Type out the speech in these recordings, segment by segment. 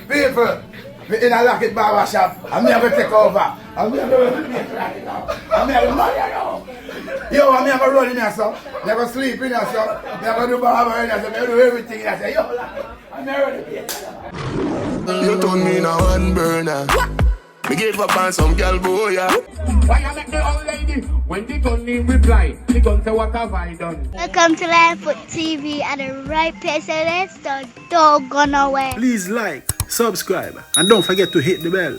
People, we in a locket barber shop, and me have to take over. And me have to run in here right now. And me have to marry now. Yo, and me have to run in here, so. Me have to sleep in here, so. Me have to do barber in here, so. Me have to do everything in here, so. Yo, I'm ready. You turn me in a one burner. Me gave up on some girl boy, yeah. Why you make the old lady? When the gun in reply, the gun say what have I done? Welcome to Foota TV at the right place, so let's don't go nowhere. Please like, subscribe, and don't forget to hit the bell.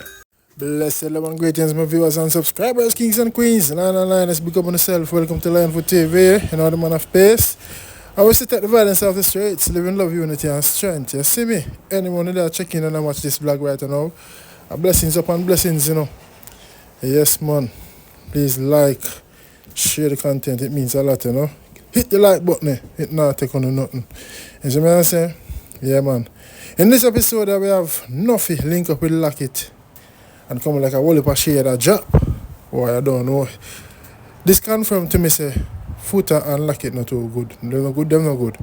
Blessed love and greetings, my viewers and subscribers, kings and queens. Let's big up on yourself. Welcome to Foota TV, you know, the man of pace. I will sit at the violence of the streets, living love, unity, and strength. You see me? Anyone that checking and watch this vlog right now, blessings upon blessings, you know. Yes, man. Please like, share the content. It means a lot, you know. Hit the like button. It not take on nothing. You see what I'm saying? Yeah, man. In this episode, we have Nuffy link up with Lockett and come like a whole heap of share that drop. Why I don't know. This confirmed to me say Foota and Lockett not too good. They're not good, them not good.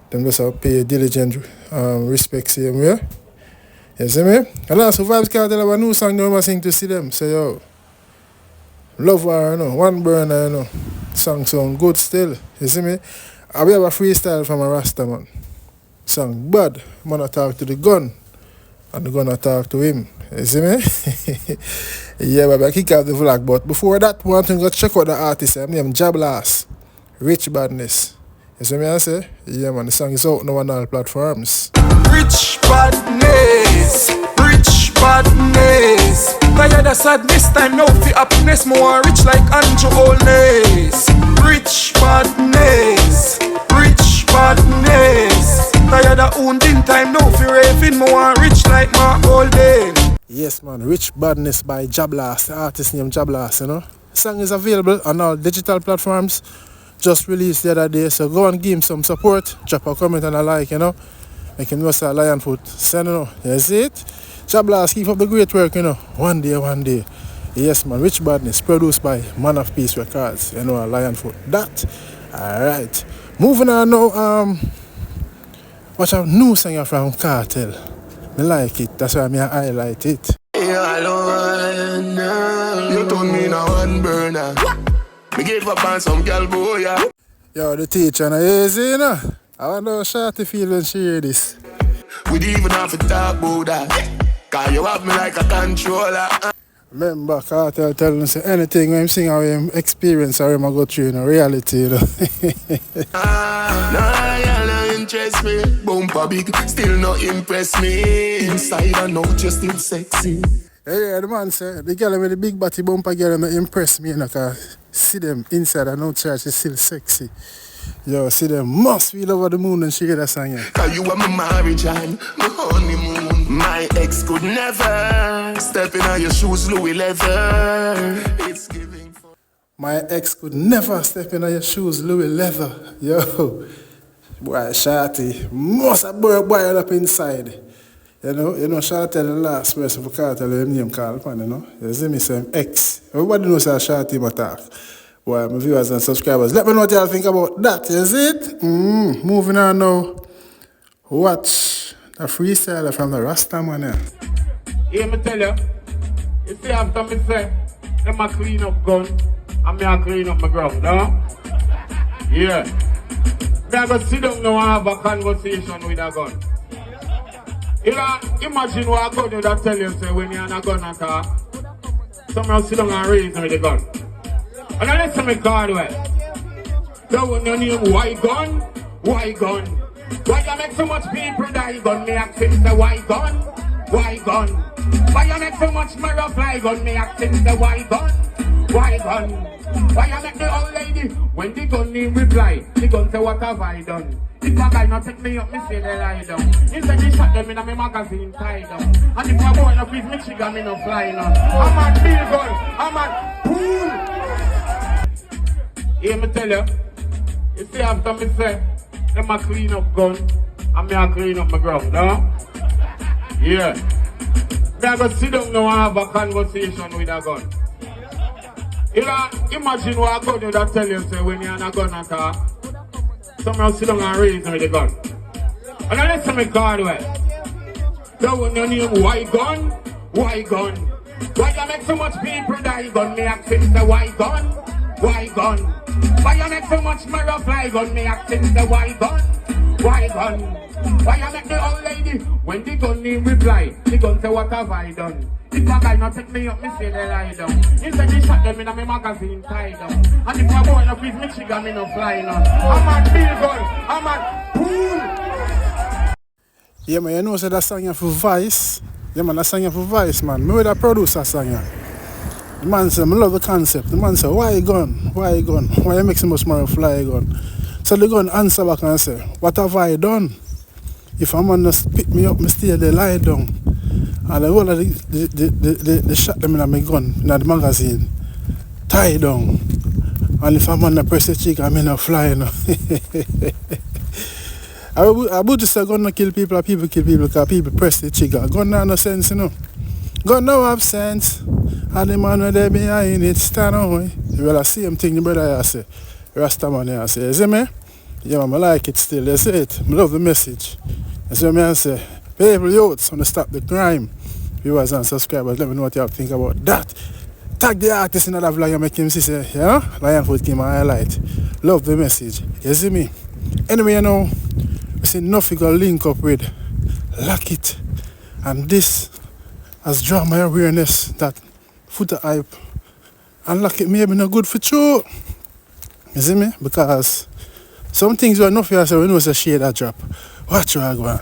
Them just have pay diligent respect same way. You see me? And also Vibes Cartel have a new song they want sing to see them. Say yo, love her, you know, one burner, you know. Song sound good still. You see me? I will have a freestyle from a Rastaman. Song bad. Man talk to the gun. And the gun talk to him. You see me? Yeah, baby, I kick out the vlog. But before that, one thing, go check out the artist. I'm named Jablas. Rich Badness. You see me I say? Yeah, man, the song is out now on all platforms. Rich badness, rich badness. Tired of sadness, time now for happiness. More rich like Andrew Olness. Rich badness, rich badness. Tired of wounding, time now for raving. More rich like my Golden. Yes, man, Rich Badness by Jablas. The artist named Jablas, you know. The song is available on all digital platforms. Just released the other day, so go and give him some support. Drop a comment and a like, you know. Make him know say Lion Foot. Send you know. You see it? Jablas, keep up the great work, you know. One day, one day. Yes, man, Rich Badness, produced by Man of Peace Records, you know, Lion Foot. That. Alright. Moving on now, watch a new singer from Cartel. I like it, that's why I highlight it. Yeah, alone. You turn me in a one burner. Me gave up on some girl boy, yeah. Yo, the teacher, easy, you know. I wonder how Shorty feel when she hear this. We didn't even have to talk about that. Cause you have me like a controller. Remember, Cartel telling us anything when him sing how him experience or him go through in reality, you know. Nah, you don't interest me. Bumper big, still not impress me. Inside and out, you still sexy. Yeah, the man said, the girl with the big body bumper girl don't impress me, you know, cause see them inside and outside, she's still sexy. Yo, see them must feel over the moon and she hear that song, yeah. Cause you are my marriage and my honeymoon. My ex could never step in on your shoes, Louis leather. It's giving for... My ex could never step in on your shoes, Louis leather. Yo, boy, Shorty must have boiled up inside. You know, Shorty the last person for Cartel, him name called upon, you know. You see me say ex. Everybody knows how Shorty but talk. Well, my viewers and subscribers, let me know what y'all think about that, is it? Moving on now. Watch a freestyler from the Rastaman here. Hear me tell you, you see after me say, them a clean up gun, and me a clean up my ground, no? Yeah. Me a go sit down now and have a conversation with a gun. You know, imagine what a gun would tell you, say, when you're on a gun attack, someone sit down and raise with the gun. And I listen me card way. So when you name why gun? Why gun? Why you make so much people die gun? Me ask him say why gun? Why gun? Why you make so much murder fly gun? Me ask him say why gun? Why gun? Why you make the old lady? When the gun name reply, the gun say what have I done? If a guy not take me up, me say they lie down. Instead he shot them in my magazine tie down. And if a boy no please me trigger, me no fly down. I'm on bill gun, I'm on pool. Hear me tell you see after me say, them a clean up gun, and me a clean up my ground, no? Yeah. Me a go sit down now and have a conversation with a gun. You know, imagine what a gun would tell you, say, when you're on a gun attack, someone sit down and raise with the gun. And I listen me card way. Don't your name why gun? Why gun? Why you make so much people die gun? Me asking the why gun? Why gun? Why you make so much marrow fly gun? Me asking the why gun? Why gun? Why you make the old lady when the gun name reply? The gun say what have I done? If a guy not take me up, me say they lie down. Instead he shot them in my magazine tie down. And if a boy no please me trigger, me no fly down. I'm on bill gun, I'm on pool. Yeah, man, you know, so that song here for Vice. Yeah, man, that song here for Vice, man. Me with a producer song here. The man said, I love the concept. The man said, why gun? Why gun? Why you make so much more fly gun? So the gun answer back and say, what have I done? If a man just pick me up, me stay there, lie down. And the whole of the shot them in my gun, in the magazine, tie down. And if a man press the cheek, I'm not fly, no. I would just say gun no kill people, people kill people, because people press the trigger. Gun no sense, you know. Gun no have sense. And the man where they behind it, stand on. Well, the same thing the brother I say. Rastaman here say, you see me? Yeah, man, I like it still. They say it. I love the message. You see me I say, people, youths, want to stop the crime. Viewers and subscribers, let me know what you think about that. Tag the artist in another vlog and make him see, say, you know, Lion Foot came and highlight. Love the message. You see me? Anyway, you know, we see Nuffy got link up with Lock It. And this has drawn my awareness that Foota hype and Lock It maybe not good for you. You see me? Because some things were Nuffy I say we know it's a shade that drop. Watch you go on.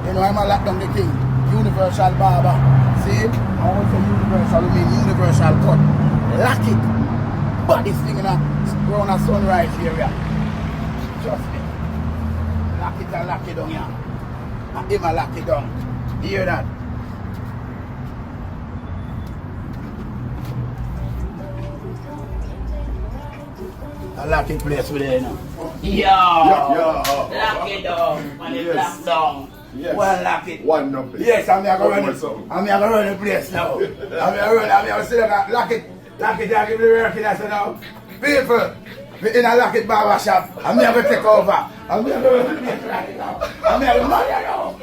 You know, I'm a lock down the king. Universal barber. See? I want to universal, I mean universal cut. Lock it. Baddest thing in around a sunrise area. Trust me. Lock it and lock it down here. And him a lock it down. You hear that? A lock it place with there now. Yo! Lock it down. And it lock down. Yes. Well, lock it. One Nuffy. Yes, I'm going to run the place now. I'm going to say, lock it, and give me the work in there now. People, in a lock it barber shop, I'm going to take over. I'm going to run the place right now. I'm going to run now.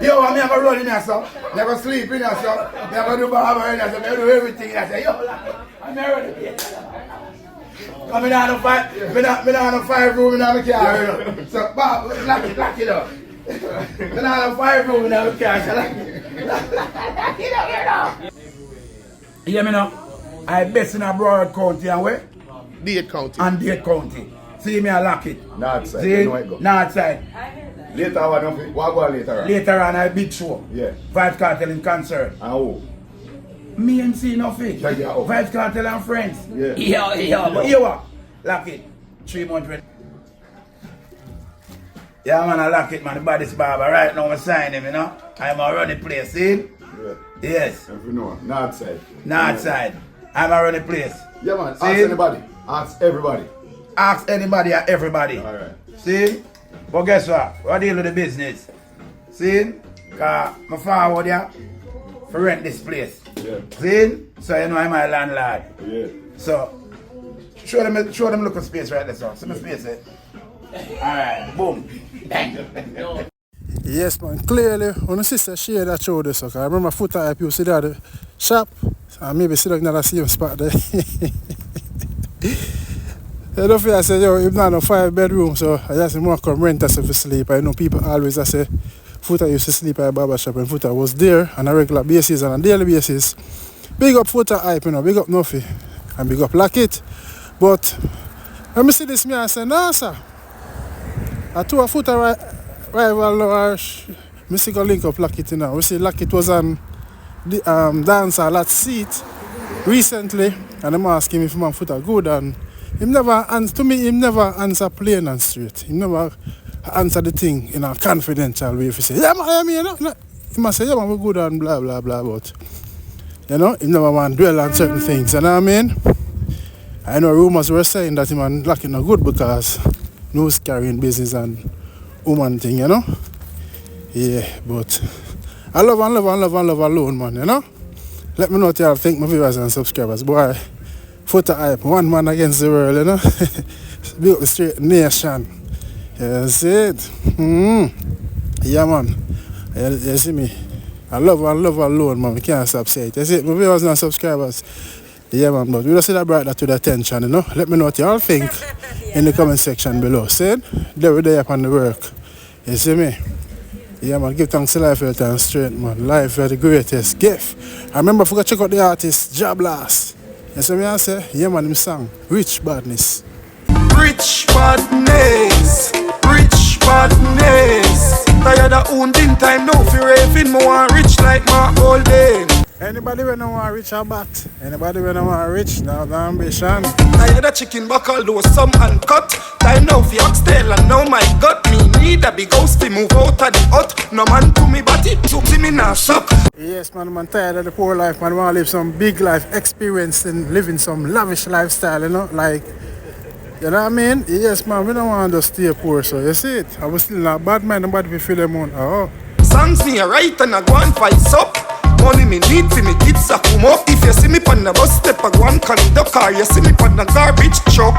Yo, I'm going to run in there, so. I'm going to sleep in there, so. I'm going to do barber in there, so. I'm going to do everything in there, so. Yo, lock it. I'm going to run the place. I'm not on a 5 room in the car. So, lock it up. Then I have 5 room in the car. Yeah, me know. I best in a Broad County and where? Dade County. And Dade County. See me, I lock it. North side. See? You know it go. North side. Later on, Nuffy. What go on later on? Later on, I big show. Yeah. Vibes Cartel in concert. And who? Me and C Nuffy. Check it out. Vibes Cartel and friends. Yeah. Yeah. But you what? Lock it. 300. Yeah, man, I lock it, man. The baddest barber. Right now, I sign him, you know. I'm a run the place, see? Yeah. Yes. If you know, North side. North side. I'm a run the place. Yeah, man. See? Ask anybody. Ask everybody. Ask anybody or everybody. Alright. See? But guess what? We deal with the business. See? Because I forward here for rent this place. Yeah. See? So you know I'm my landlord. Yeah. So, show them look at space right there, so. See my space, eh? Alright, boom. Bang. Yes, man. Clearly, when the sister share that show this, okay? I remember Foota hype, you see that the shop, and maybe see that same spot there. I don't feel I say, yo, if not a 5-bedroom, so I just want to come rent us if you sleep. I know people always say Foota used to sleep at a barber shop and Foota was there on a regular basis and on a daily basis. Big up Foota hype, you know, big up Nuffy, and big up Lock It. But when I see this, I say, no, sir. I told a Foota rival or I see go link up Lock It now. We see Lock It was on the dancer lot seat recently, and I'm asking him if my Foota good, and him never answer to me. Him never answer plain and straight. He never answer the thing in a confidential way. If he say, yeah, man, I mean, you know, he must say, yeah, man, we good and blah blah blah. But you know, he never want to dwell on certain things. You know what I mean? I know rumors were saying that him and Lock It not good because nose carrying business and woman thing, you know. Yeah, but I love alone, man, you know. Let me know what y'all think, my viewers and subscribers. Boy, Foota hype, one man against the world, you know. Built the straight nation. Yeah, that's it. Yeah, man. You see me? I love her alone, man. We can't stop saying it. You see, my viewers and subscribers. Yeah, man, but we just see that brought that to the attention, you know. Let me know what y'all think in the comment section below. See? They're there upon the work. You see me? Yeah, man, give thanks to life, health, and strength, man. Life is the greatest gift. I remember I forgot to check out the artist, Jablas. You see me I say? Yeah, man, him song, Rich Badness. Rich badness, rich badness. Tired of owning time, no fear raving. Me want rich like my old day. Anybody when I want rich or bat? Anybody when I want rich? Now the ambition. Tired of chicken buckle, though some uncut. Time now for oxtail and now my gut. Me need a big house to move out of the hut. No man to me body, to me now suck. Yes, man, I'm tired of the poor life, man. I want to live some big life experience and living some lavish lifestyle, you know, like, you know what I mean? Yes, man, we don't want to stay poor, so you see it. I was still not bad man, nobody will feel them on. Oh. Songs me a write and I go and fight up. Money me need for me kids a come up. If you see me on the bus step, I go and conduct car. You see me on the garbage truck.